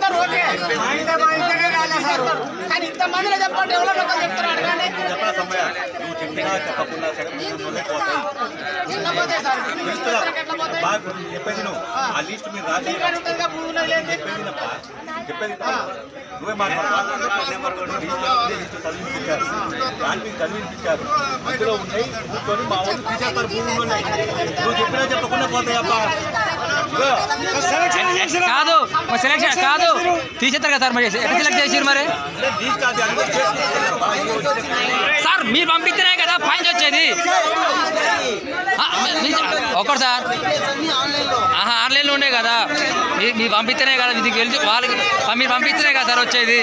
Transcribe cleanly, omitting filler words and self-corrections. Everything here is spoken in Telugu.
చెప్తారు ఓకే కానీ ఇంతమందిలో చెప్పండి ఎవరో ఒకరు చెప్తారు అడగండి చెప్పేది నువ్వు ఆ లిస్ట్ మీరు రాసి చెప్పేది నువ్వే చదివించారు దాన్ని చదివించారు అందులో ఉన్నాయి కూర్చొని మా వాళ్ళు తీసేస్తారు భూములు నువ్వు చెప్పినా చెప్పకుండా పోతాయబ్బా కాదు సెలెక్షన్ కాదు తీసేస్తారు కదా సార్ మరి ఎట్లా సెలెక్ట్ చేసారు మరి సార్ మీరు పంపిస్తేనే కదా పాయింట్స్ వచ్చేది ఒకటి సార్ ఆన్లైన్లో ఉండే కదా మీరు పంపిస్తేనే కదా ఇది గెలిచి వాళ్ళకి మీరు పంపిస్తేనే కదా సార్ వచ్చేది